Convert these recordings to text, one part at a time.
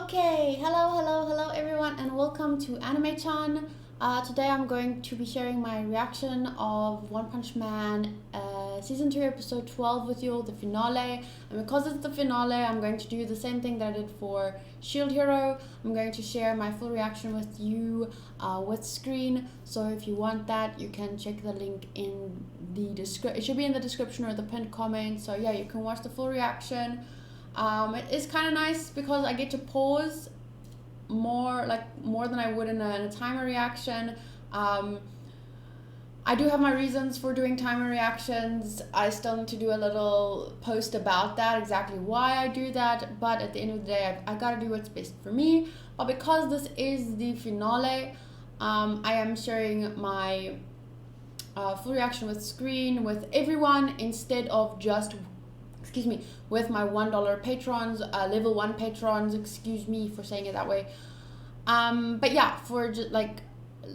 Okay, hello everyone and welcome to Anime-chan. Today I'm going to be sharing my reaction of One Punch Man Season 2 Episode 12 with you, the finale. And because it's the finale, I'm going to do the same thing that I did for Shield Hero. I'm going to share my full reaction with you with screen. So if you want that, you can check the link in the description. It should be in the description or the pinned comment. So yeah, you can watch the full reaction. It is kind of nice because I get to pause more than I would in a timer reaction. I do have my reasons for doing timer reactions. I still need to do a little post about that, exactly why I do that, but at the end of the day, I gotta do what's best for me. But because this is the finale, I am sharing my full reaction with screen with everyone instead of just with my $1 patrons, level 1 patrons, excuse me for saying it that way. But yeah, for just like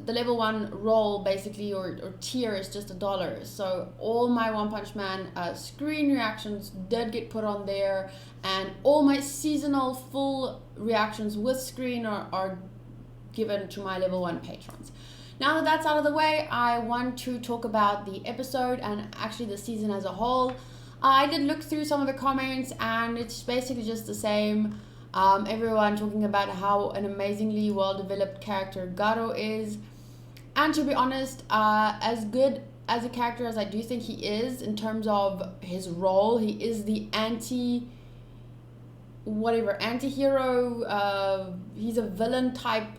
the level 1 role basically or tier is just $1. So all my One Punch Man screen reactions did get put on there, and all my seasonal full reactions with screen are given to my level 1 patrons. Now that that's out of the way, I want to talk about the episode and actually the season as a whole. I did look through some of the comments and it's basically just the same. Everyone talking about how an amazingly well-developed character Garou is. And to be honest, as good as a character as I do think he is in terms of his role, he is the anti-hero. He's a villain type.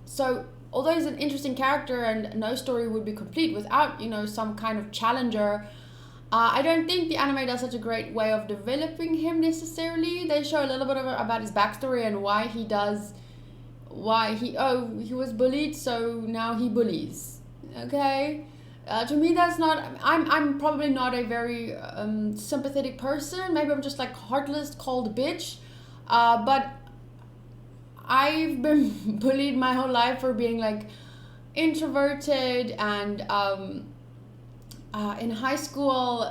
So although he's an interesting character and no story would be complete without, some kind of challenger, I don't think the anime does such a great way of developing him necessarily. They show a little bit about his backstory and why he was bullied, so now he bullies. Okay, to me that's not. I'm probably not a very sympathetic person. Maybe I'm just like heartless, cold bitch. But I've been bullied my whole life for being like introverted and in high school,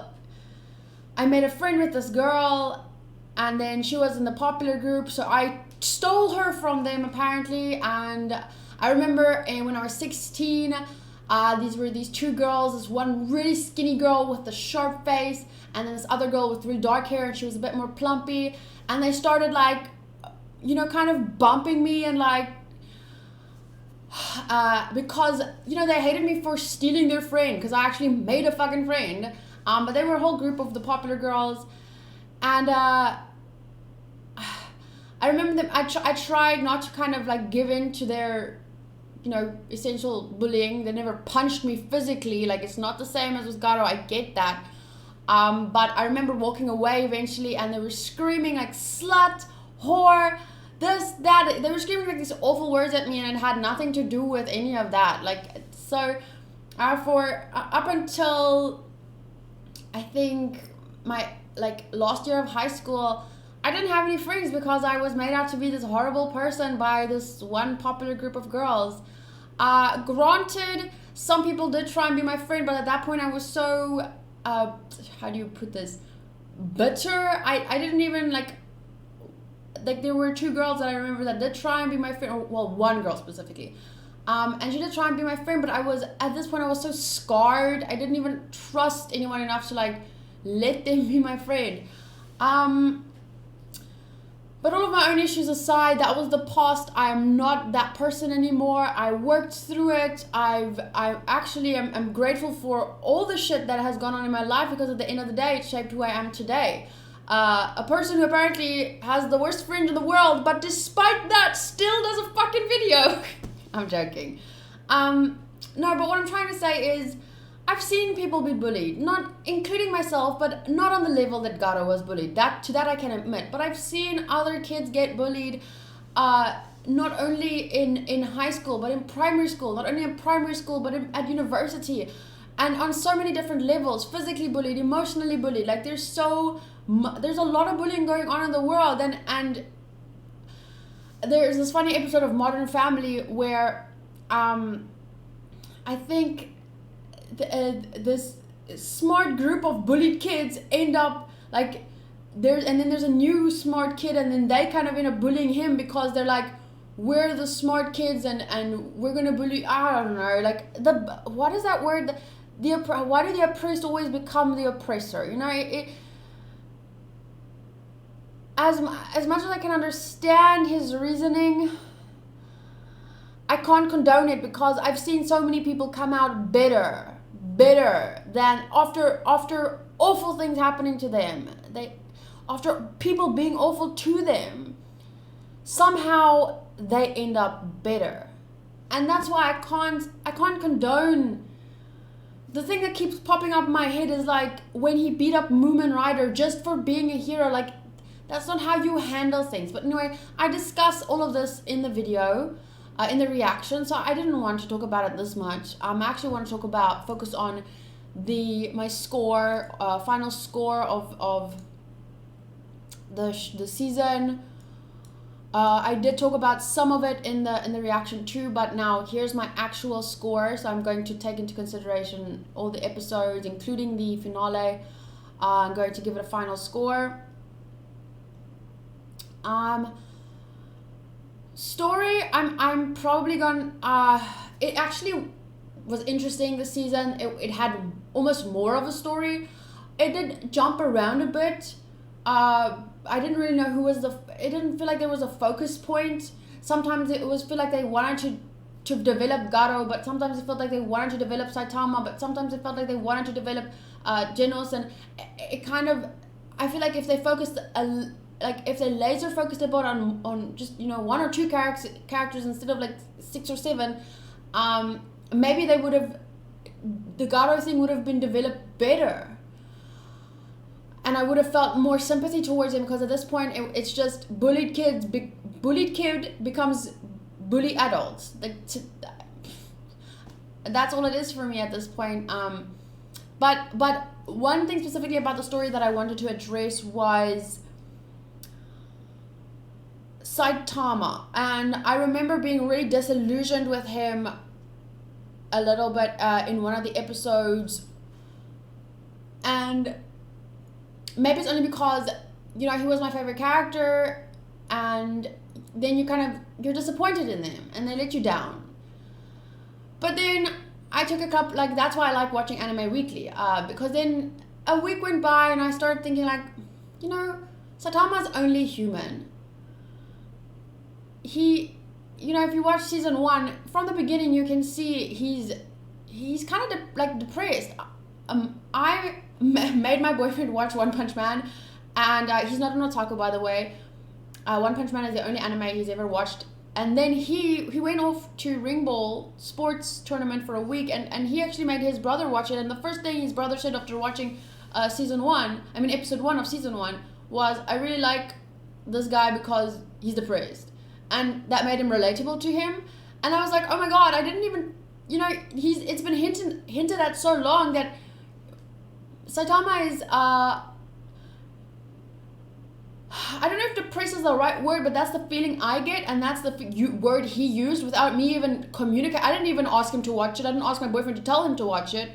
I made a friend with this girl, and then she was in the popular group, so I stole her from them apparently. And I remember when I was 16, these two girls, this one really skinny girl with the sharp face, and then this other girl with really dark hair, and she was a bit more plumpy, and they started kind of bumping me and because they hated me for stealing their friend, because I actually made a fucking friend, but they were a whole group of the popular girls, and I remember them. I tried not to kind of give in to their essential bullying. They never punched me physically, it's not the same as with Garou, I get that, but I remember walking away eventually and they were screaming slut, whore, this, that. They were screaming these awful words at me, and it had nothing to do with any of that. So up until I think my last year of high school, I didn't have any friends because I was made out to be this horrible person by this one popular group of girls. Granted, some people did try and be my friend, but at that point I was so how do you put this, bitter. I didn't even there were two girls that I remember that did try and be my friend, or well, one girl specifically, and she did try and be my friend, but at this point I was so scarred, I didn't even trust anyone enough to let them be my friend. But all of my own issues aside, that was the past. I am not that person anymore. I worked through it. I actually am grateful for all the shit that has gone on in my life, because at the end of the day, it shaped who I am today. A person who apparently has the worst friend in the world, but despite that still does a fucking video. I'm joking. No, but what I'm trying to say is I've seen people be bullied, not including myself, but not on the level that Garou was bullied. That I can admit. But I've seen other kids get bullied, not only in high school, but in primary school. Not only in primary school, but at university, and on so many different levels. Physically bullied, emotionally bullied. There's a lot of bullying going on in the world, and there's this funny episode of Modern Family where I think this smart group of bullied kids end up there's a new smart kid, and then they kind of end up bullying him because they're like, we're the smart kids and we're gonna bully. I don't know, like what is that word? Why do the oppressed always become the oppressor? You know, as much as I can understand his reasoning, I can't condone it because I've seen so many people come out bitter than after awful things happening to them. After people being awful to them, somehow they end up bitter. And that's why I can't condone. The thing that keeps popping up in my head is like when he beat up Moomin Rider just for being a hero. Like, that's not how you handle things. But anyway, I discuss all of this in the video, in the reaction, so I didn't want to talk about it this much. I actually want to focus on my score, final score of the season. I did talk about some of it in the reaction too, but now here's my actual score. So I'm going to take into consideration all the episodes, including the finale. I'm going to give it a final score. Story, I'm probably gonna, it actually was interesting this season. It had almost more of a story. It did jump around a bit. I didn't really know who was it didn't feel like there was a focus point. Sometimes it feel like they wanted to develop Garou, but sometimes it felt like they wanted to develop Saitama, but sometimes it felt like they wanted to develop Genos, and it kind of, I feel like if they focused if they laser focused a bit on just, you know, one or two characters instead of like 6 or 7, maybe they would have, the Garou thing would have been developed better. And I would have felt more sympathy towards him, because at this point it's just bullied kid becomes bully adults. Like, that's all it is for me at this point. But one thing specifically about the story that I wanted to address was Saitama, and I remember being really disillusioned with him a little bit in one of the episodes, and maybe it's only because, you know, he was my favorite character, and then you're disappointed in them and they let you down. But then I took a couple, like, that's why I like watching anime weekly, because then a week went by and I started thinking, like, you know, Saitama's only human. He, you know, if you watch season 1 from the beginning, you can see he's kind of depressed. I made my boyfriend watch One Punch Man, and he's not an otaku, by the way. One Punch Man is the only anime he's ever watched. And then he went off to Ring Ball sports tournament for a week, and he actually made his brother watch it. And the first thing his brother said after watching episode 1 of season 1 was, I really like this guy because he's depressed. And that made him relatable to him. And I was like, oh my god, I didn't even, you know, it's been hinted at so long that Saitama is, I don't know if depressed is the right word, but that's the feeling I get, and that's the word he used without me even communicate. I didn't even ask him to watch it. I didn't ask my boyfriend to tell him to watch it.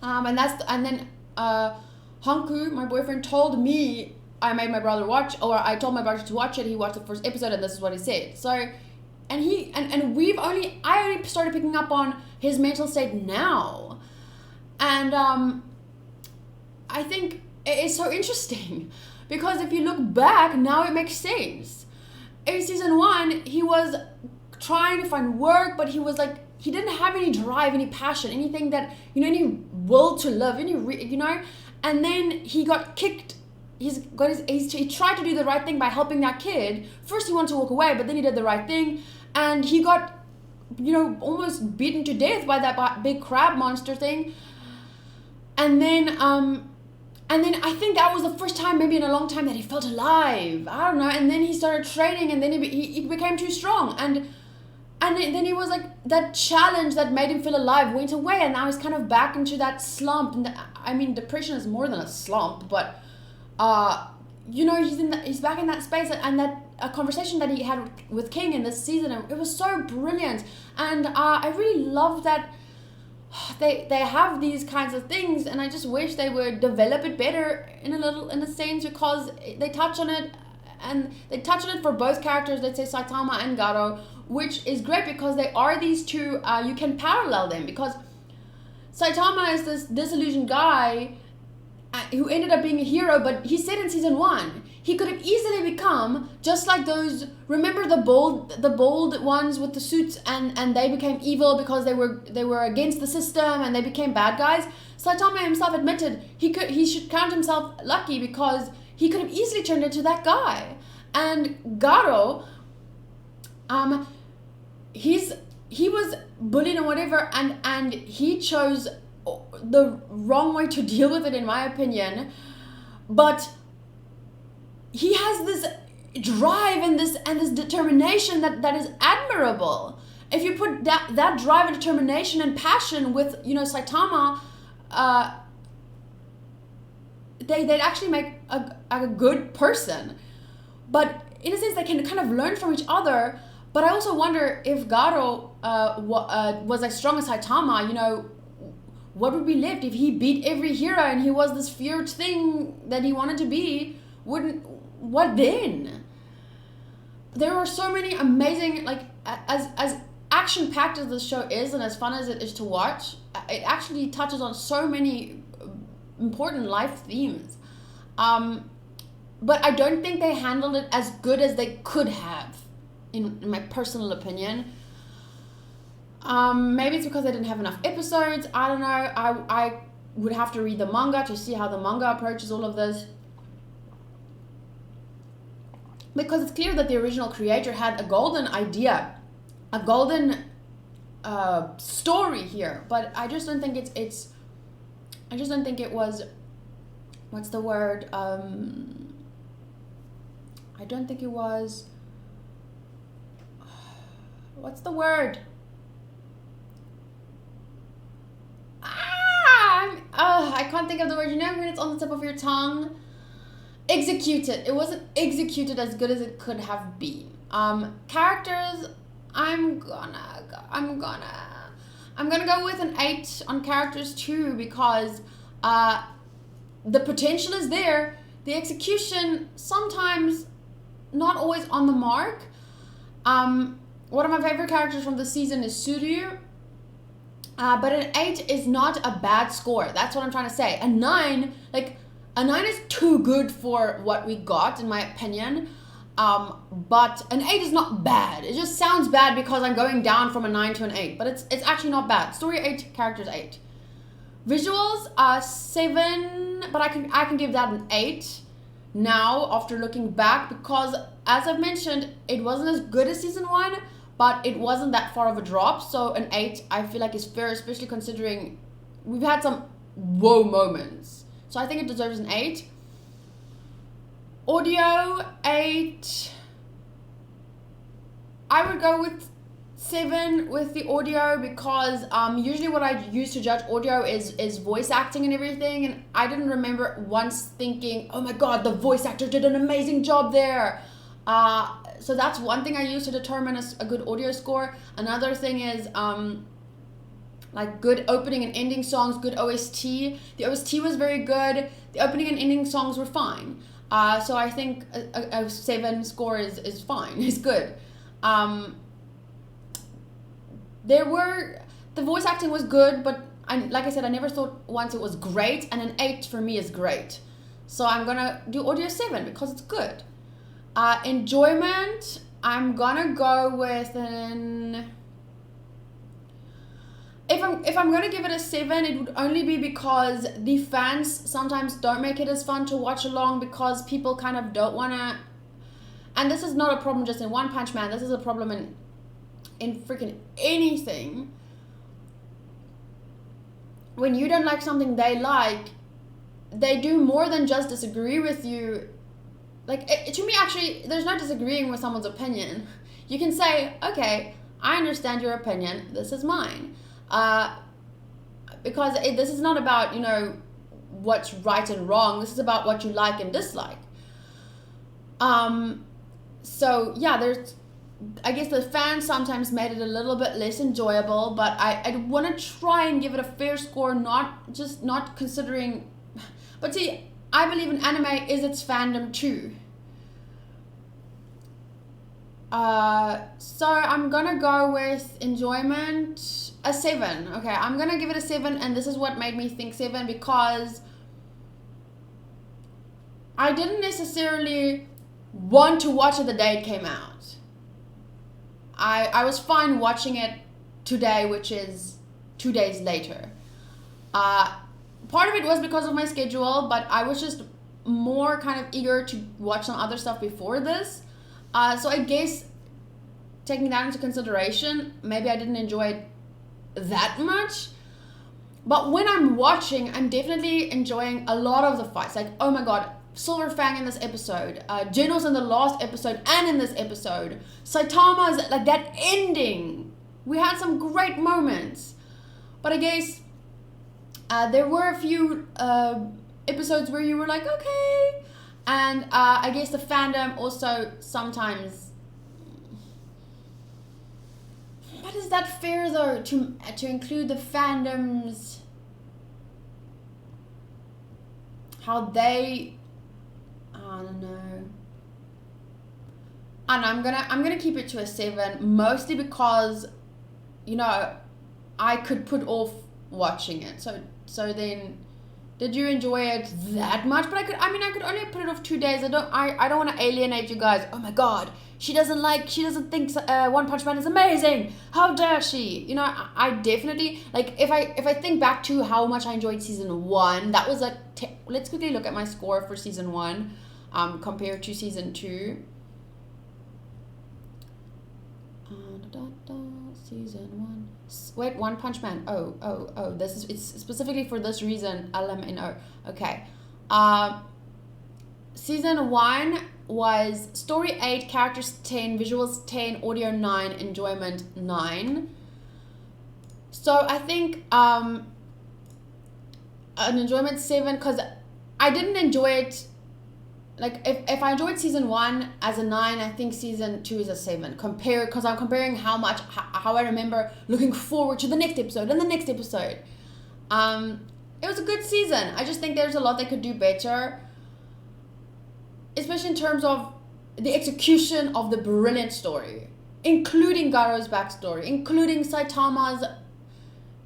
And then Hanku, my boyfriend, told me, I made my brother watch, or I told my brother to watch it. He watched the first episode, and this is what he said. So, and I only started picking up on his mental state now, and I think it's so interesting, because if you look back now, it makes sense. In season 1, he was trying to find work, but he was like, he didn't have any drive, any passion, anything that, you know, any will to live, you know. And then he got kicked. He tried to do the right thing by helping that kid. First he wanted to walk away, but then he did the right thing, and he got, you know, almost beaten to death by that big crab monster thing. And then I think that was the first time, maybe in a long time, that he felt alive. I don't know. And then he started training, and then he became too strong, and then he was like, that challenge that made him feel alive went away, and now he's kind of back into that slump. And I mean, depression is more than a slump, but you know, he's back in that space, and that a conversation that he had with King in this season, it was so brilliant, and I really love that. they have these kinds of things, and I just wish they would develop it better in a sense, because they touch on it, and they touch on it for both characters, let's say Saitama and Garou, which is great because they are these two, you can parallel them, because Saitama is this disillusioned guy who ended up being a hero, but he said in season 1 he could have easily become just like those, remember the bold ones with the suits, and they became evil because they were against the system and they became bad guys. Saitama himself admitted he should count himself lucky because he could have easily turned into that guy. And Garou, he was bullied and whatever, and he chose the wrong way to deal with it, in my opinion. But he has this drive and this determination that is admirable. If you put that drive and determination and passion with, you know, Saitama, they'd actually make a good person. But in a sense, they can kind of learn from each other. But I also wonder if Garou was as strong as Saitama, you know, what would be left if he beat every hero and he was this feared thing that he wanted to be? What then? There were so many amazing, like, as action-packed as this show is and as fun as it is to watch, it actually touches on so many important life themes. But I don't think they handled it as good as they could have, in my personal opinion. Maybe it's because they didn't have enough episodes. I don't know. I would have to read the manga to see how the manga approaches all of this. Because it's clear that the original creator had a golden idea, a golden story here. But I just don't think I just don't think it was, what's the word? I don't think it was, what's the word? I can't think of the word. You know when it's on the tip of your tongue? Executed. It wasn't executed as good as it could have been. Characters, I'm gonna go with an 8 on characters too, because the potential is there. The execution sometimes not always on the mark. One of my favorite characters from the season is Suryu. But an 8 is not a bad score. That's what I'm trying to say. A 9 is too good for what we got, in my opinion. But an 8 is not bad. It just sounds bad because I'm going down from a 9 to an 8. But it's actually not bad. Story 8, characters 8. Visuals 7, but I can give that an 8 now after looking back, because as I've mentioned, it wasn't as good as season 1. But it wasn't that far of a drop, so an 8 I feel like is fair, especially considering we've had some whoa moments. So I think it deserves an 8. Audio 8. I would go with 7 with the audio, because usually what I use to judge audio is voice acting and everything, and I didn't remember once thinking, oh my god, the voice actor did an amazing job there. So that's one thing I use to determine a good audio score. Another thing is like good opening and ending songs, good OST. The OST was very good. The opening and ending songs were fine. So I think a 7 score is fine. It's good. The voice acting was good, but like I said, I never thought once it was great, and an 8 for me is great. So I'm gonna do audio 7 because it's good. Enjoyment, I'm gonna go with an, if I'm gonna give it a 7, it would only be because the fans sometimes don't make it as fun to watch along, because people kind of don't wanna, and this is not a problem just in One Punch Man, this is a problem in freaking anything. When you don't like something they like, they do more than just disagree with you. Like, to me, actually, there's no disagreeing with someone's opinion. You can say, okay, I understand your opinion, this is mine. Because this is not about, you know, what's right and wrong. This is about what you like and dislike. So, yeah, I guess the fans sometimes made it a little bit less enjoyable, but I want to try and give it a fair score, not considering. But see, I believe in anime is its fandom too. So I'm gonna go with enjoyment a 7. Okay, I'm gonna give it a 7, and this is what made me think 7, because I didn't necessarily want to watch it the day it came out. I was fine watching it today, which is 2 days later. Part of it was because of my schedule, but I was just more kind of eager to watch some other stuff before this. So I guess taking that into consideration, maybe I didn't enjoy it that much. But when I'm watching, I'm definitely enjoying a lot of the fights. Like, oh my god, Silver Fang in this episode, Genos in the last episode and in this episode, Saitama's, like, that ending. We had some great moments. But I guess there were a few episodes where you were like, okay. And I guess the fandom also sometimes. But is that fair though, to include the fandoms, how they, I don't know. And I'm gonna keep it to a 7, mostly because, you know, I could put off watching it. So then, did you enjoy it that much? But I could only put it off 2 days. I don't want to alienate you guys. Oh my god, she doesn't think One Punch Man is amazing. How dare she? You know, I definitely, like, if I think back to how much I enjoyed season 1, that was let's quickly look at my score for season 1 compared to season 2. Season 1. Wait, One Punch Man. Oh. It's specifically for this reason. LMNO. Okay. Season 1 was story 8, characters 10, visuals 10, audio 9, enjoyment 9. So I think an enjoyment 7, because I didn't enjoy it. Like, if I enjoyed season 1 as a 9, I think season 2 is a 7. Because I'm comparing how I remember looking forward to the next episode and the next episode. It was a good season. I just think there's a lot they could do better, especially in terms of the execution of the brilliant story, including Garou's backstory, including Saitama's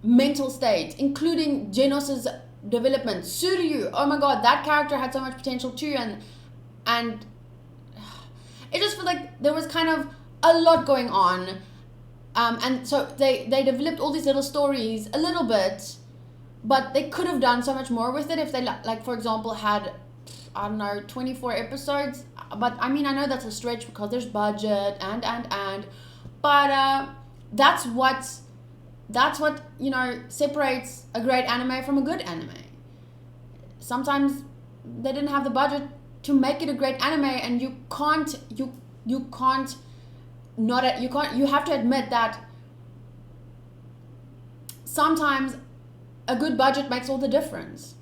mental state, including Genos' development. Suryu, oh my god, that character had so much potential too, and it just felt like there was kind of a lot going on, and so they developed all these little stories a little bit, but they could have done so much more with it if they, like, for example, had, I don't know, 24 episodes. But I mean, I know that's a stretch because there's budget and but that's what, you know, separates a great anime from a good anime. Sometimes they didn't have the budget to make it a great anime, and you have to admit that sometimes a good budget makes all the difference.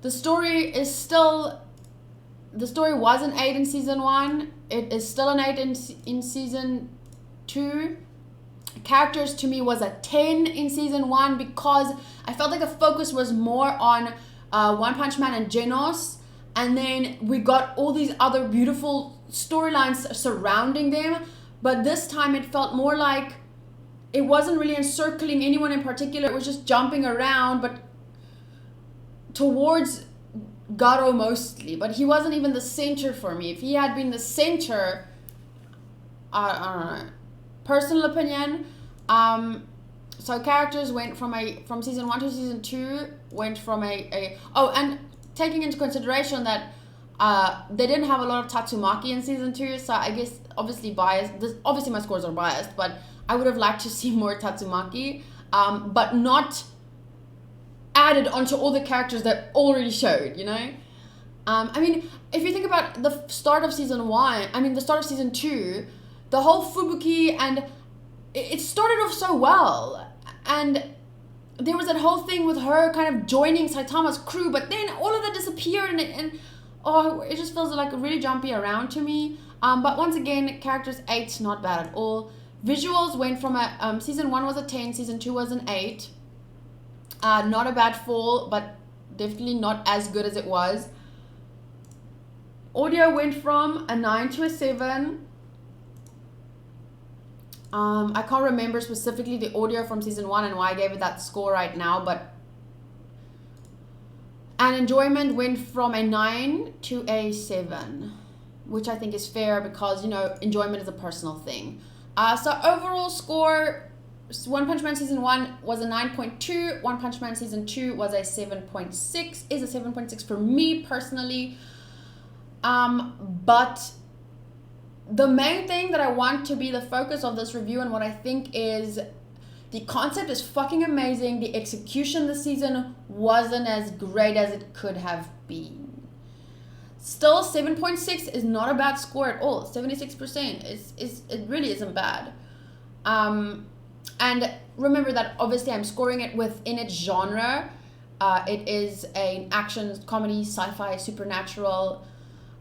The story was an 8 in season 1. It is still an 8 in season 2. Characters to me was a 10 in season 1 because I felt like the focus was more on One Punch Man and Genos, and then we got all these other beautiful storylines surrounding them, but this time it felt more like it wasn't really encircling anyone in particular. It was just jumping around, but towards Garou mostly, but he wasn't even the center for me. If he had been the center, I don't know. Personal opinion, so characters went from season 1 to season 2 went from and taking into consideration that they didn't have a lot of Tatsumaki in season 2, so I guess obviously obviously my scores are biased, but I would have liked to see more Tatsumaki, but not added onto all the characters that already showed, you know. I mean, if you think about the start of season 2, the whole Fubuki, and it started off so well, and there was that whole thing with her kind of joining Saitama's crew, but then all of that disappeared, and it just feels like really jumpy around to me. But once again, characters 8, not bad at all. Visuals went from a season 1 was a 10, season 2 was an 8. Not a bad fall, but definitely not as good as it was. Audio went from a 9 to a 7. I can't remember specifically the audio from season 1 and why I gave it that score right now, but and enjoyment went from a 9 to a 7, which I think is fair because, you know, enjoyment is a personal thing. So overall score, One Punch Man season 1 was a 9.2, One Punch Man season 2 was a 7.6, is a 7.6 for me personally. But the main thing that I want to be the focus of this review and what I think is the concept is fucking amazing. The execution this season wasn't as great as it could have been. Still, 7.6 is not a bad score at all. 76% it really isn't bad. And remember that obviously I'm scoring it within its genre. It is an action, comedy, sci-fi, supernatural.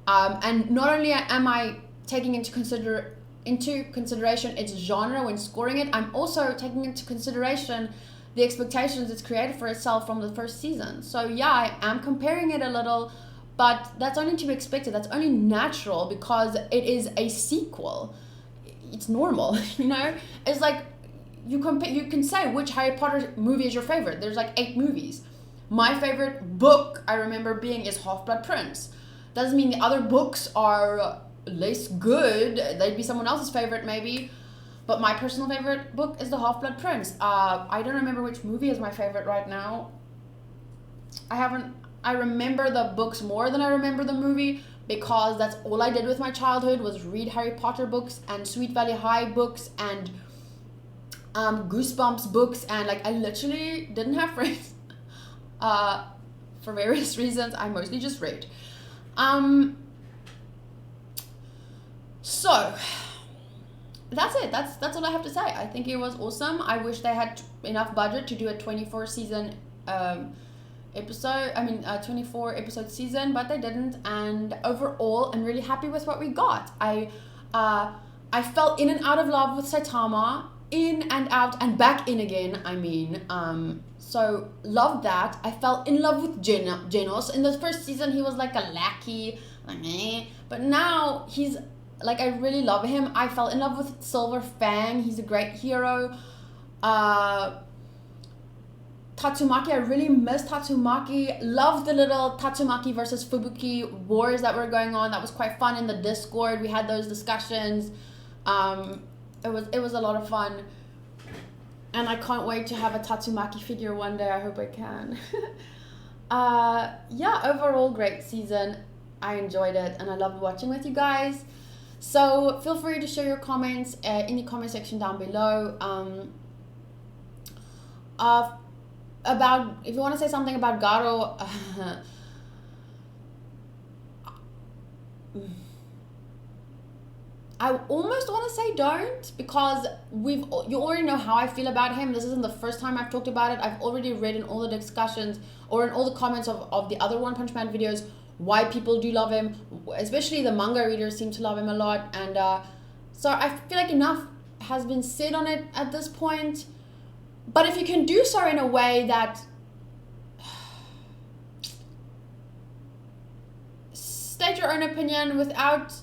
And not only am I taking into consideration its genre when scoring it, I'm also taking into consideration the expectations it's created for itself from the first season. So yeah, I am comparing it a little, but that's only to be expected. That's only natural because it is a sequel. It's normal, you know? It's like you can say which Harry Potter movie is your favorite. There's like 8 movies. My favorite book I remember being is Half-Blood Prince. Doesn't mean the other books are less good. They'd be someone else's favorite maybe, but my personal favorite book is the Half-Blood Prince. I don't remember which movie is my favorite right now. I remember the books more than I remember the movie because that's all I did with my childhood was read Harry Potter books and Sweet Valley High books and Goosebumps books, and like I literally didn't have friends for various reasons. I mostly just read. So that's it. That's all I have to say. I think it was awesome. I wish they had enough budget to do a 24 season episode. 24 episode season, but they didn't. And overall, I'm really happy with what we got. I fell in and out of love with Saitama, in and out and back in again. So loved that. I fell in love with Genos. In the first season, he was like a lackey, but now he's like, I really love him. I fell in love with Silver Fang. He's a great hero. Tatsumaki, I really miss Tatsumaki. Loved the little Tatsumaki versus Fubuki wars that were going on. That was quite fun in the Discord. We had those discussions. It was a lot of fun. And I can't wait to have a Tatsumaki figure one day. I hope I can. Yeah, overall great season. I enjoyed it and I loved watching with you guys. So feel free to share your comments in the comment section down below. About, if you want to say something about Garou, I almost want to say don't, because you already know how I feel about him. This isn't the first time I've talked about it. I've already read in all the discussions or in all the comments of the other One Punch Man videos why people do love him, especially the manga readers seem to love him a lot. And so I feel like enough has been said on it at this point. But if you can do so in a way that state your own opinion without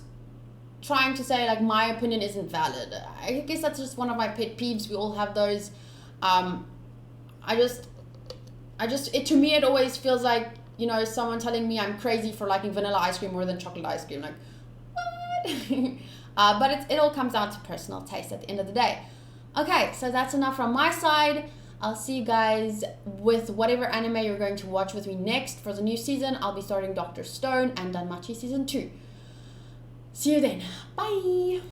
trying to say like my opinion isn't valid. I guess that's just one of my pet peeves. We all have those. To me it always feels like, you know, someone telling me I'm crazy for liking vanilla ice cream more than chocolate ice cream. Like, what? But it all comes down to personal taste at the end of the day. Okay, so that's enough from my side. I'll see you guys with whatever anime you're going to watch with me next for the new season. I'll be starting Dr. Stone and Danmachi season 2. See you then. Bye.